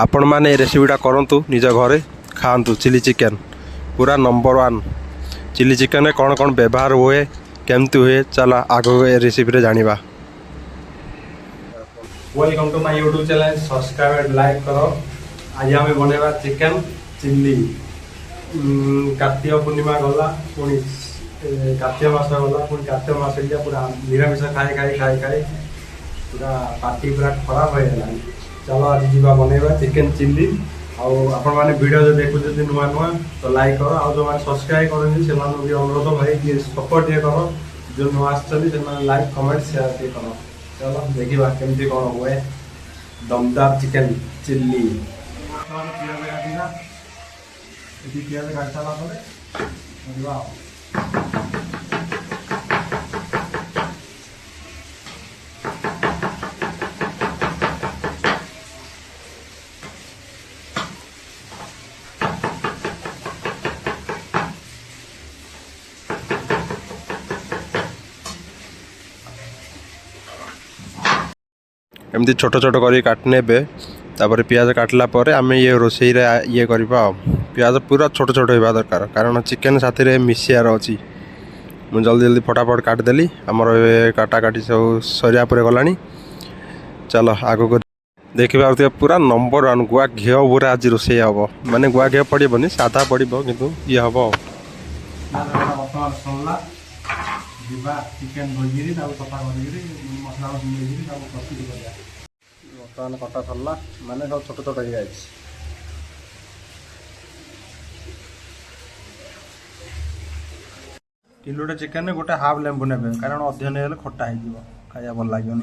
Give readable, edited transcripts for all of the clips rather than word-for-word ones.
आपण मैंने रेसिपीटा करूँ निज घरे खातु चिली चिकेन पूरा नंबर 1 चिली चिकेन में कौन कौन व्यवहार हुए केमती हुए चल आग रेसिपी जाना। Welcome to my YouTube channel subscribe and like करो। आज आम बनवा चिकेन चिल्ली। कार्तिक पूर्णिमा गला पुणी कार्तिक मास गला पुणी कार्तिक मास पूरा निरामिष खाई खाई खाई खाई पूरा पार्टी पूरा खराब हो गला। चलो आज जीवा बनवा चिकेन चिल्ली। आपण मैंने वीडियो जो देखुं नुआ नुआ तो लाइक करो। आ जो मैंने सब्सक्राइब करेंगे से अनुरोध भाई सपोर्ट ये करो। जो नुआ आसमें लाइक कमेंट शेयर ये करो। चलो देखा केमती कौन हुए दमदार चिकेन चिल्ली। पियाज काट सारा एमती छोट छोट कर काटने तापर पियाज काटला आम ये रोसई ये करवा। पियाज पूरा छोट छोट होगा दरकार कारण चिकेन साथी रे मिसियार अच्छी। मुझे जल्दी जल्दी फटाफट काटिदेली आमर काटा काटी सब सरिया पर गला। चलो आग को देखिए पूरा नंबर 1 गुआ घी पूरा आज रोसई हम माने गुआ घी पड़ोनी सादा पड़ो कि ये हम चिकेन भोजी सफा कर मसला प्रस्तुत कर बर्तमान कटा सरला माने सब छोट छोट हो जाए। किलोटे चिकेन गोटे हाफ लेंबू ने कारण अधिक नहीं खटा हो खाया भल लगे।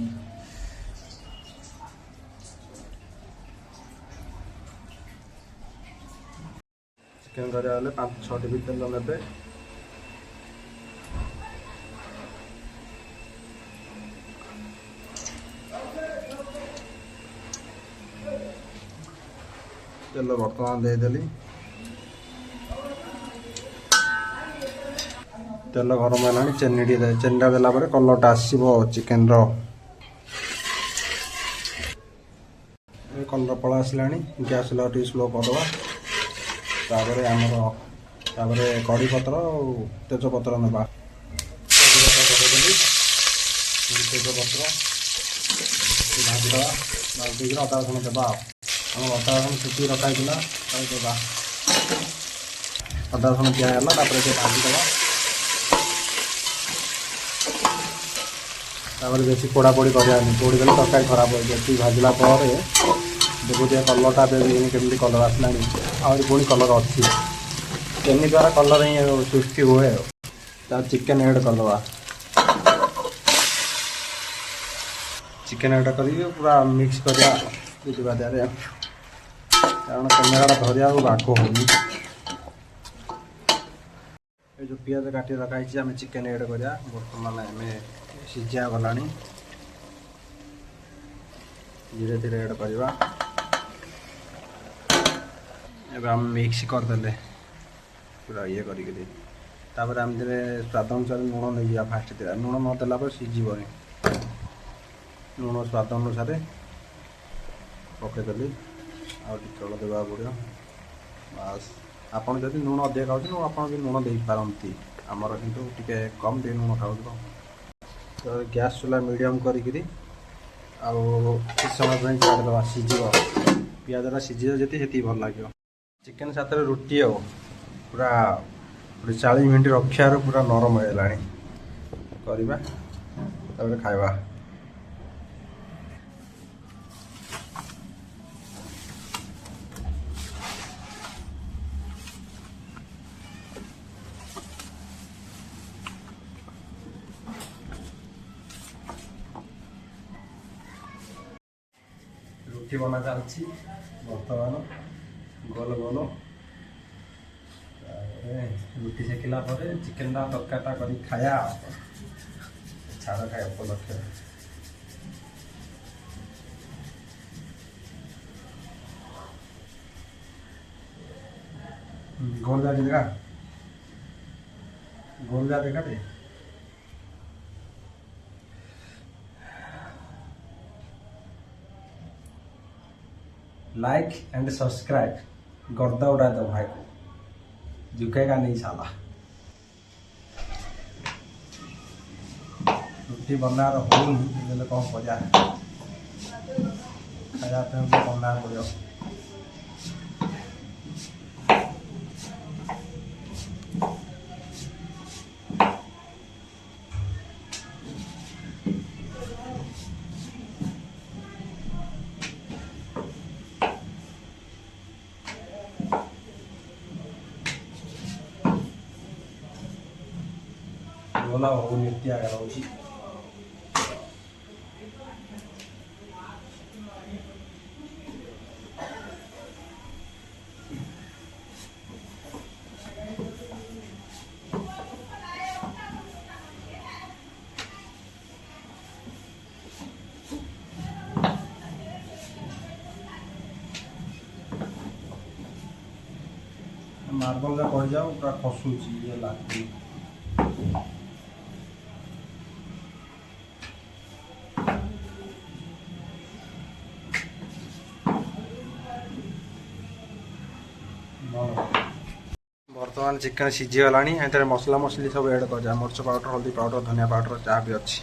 चिकेन करा 5-6 टी तेल ने तेल बर्तमान देदेली तेल गरम है चेनी चेनीटा देला कलरटा आसो चिकेन कलर पड़ा आसला गैस स्लो करदे आमर कड़ी पत्र तेजपत्र ना तेजपत्र भाजदा भाजी अदा रसुण देवा। आम अदा रसुण छुट्टी रखा देवा अदा रसुण दिहला भाजीदेवा। बेसी पोड़ापोड़ी करानी पोड़ी देने तरकारी खराब हो भाजला देखिए कलरटा केमी कलर आसला आहरी पुणी कलर अच्छी चेनी द्वारा कलर ही सृष्टि हुए। चिकेन ऐड करदे चिकेन ऐड कर पूरा मिक्स करा कारण कैमेरा धरिया बाग हो जो पियाज काटी रखाई आम चिकेन ऐड करा बर्तमान आम सीझा गला धीरे धीरे ऐड करवा। आम मिक्स करदे पूरा ये कर आम स्वाद अनुसार लुण नहीं जा फास्ट दे लुण नदेला सीझबनी लुण स्वाद अनुसार पकईदेली आल देवा पड़ो बास। आपड़ जब लुण अधिक खाऊ आप लुण दे पारती आमर कि कम टे लुण खाऊ तो गैस चूल्हा मीडियम करी किस समय छाड़देवा सीझ पियाजटा सीझे जी भल लगे। चिकेन साथ रुटी पूरा 40 मिनट रक्षा पूरा नरम होगा करवा खावा। रुटी बना चलती बर्तमान गोल गोल रुटी सेकिला चिकेन तरकारीटा कर खाया छाड़ खाए उपलक्ष गोल जा देखा गोल जा देखा दे लाइक एंड सब्सक्राइब गर्दा उड़ा दो भाई को झुकेगा नहीं साला। रुटी बना हो कौन पजा खाया बना पड़ो। बोला हो नृत्य रोजी मार्बल का पड़ जाओ पूरा खसुची ये लागू बर्तमान चिकेन सीझीगला एंटर मसला मसली सब एड कर मर्च पाउडर हल्दी पाउडर धनिया पाउडर जहाँ भी अच्छी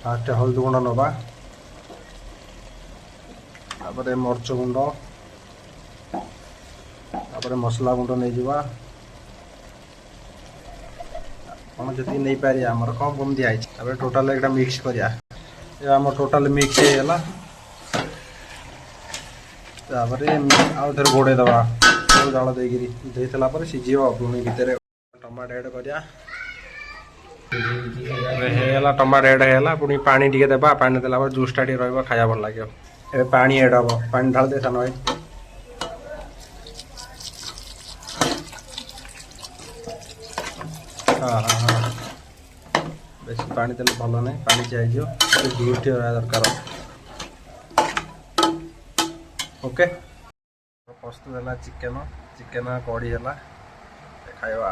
फास्ट हल्दी गुंड नवा तापर मर्च गुंड तापर मसला गुंड नहीं जावा कौन जी नहीं पारि आमर कम कम दिखाई टोटाल एक मिक्स करा टोटाल मिक्स होगा आउ थे घोड़े दवा जाल देकर सीझे पुणी भितर टमाटो एड करा टमाटो एड है पुणी पानी टे देवा पानी देला जूसटा खाया भल लगे ए पानी एड हम पानी ढाल दे सान भाई हाँ हाँ हाँ बेस पानी देले भल ना पानी चाहिए जूस टे दरकार ओके प्रस्तुत है चिकेन चिकेन कढ़ी है खाଇବା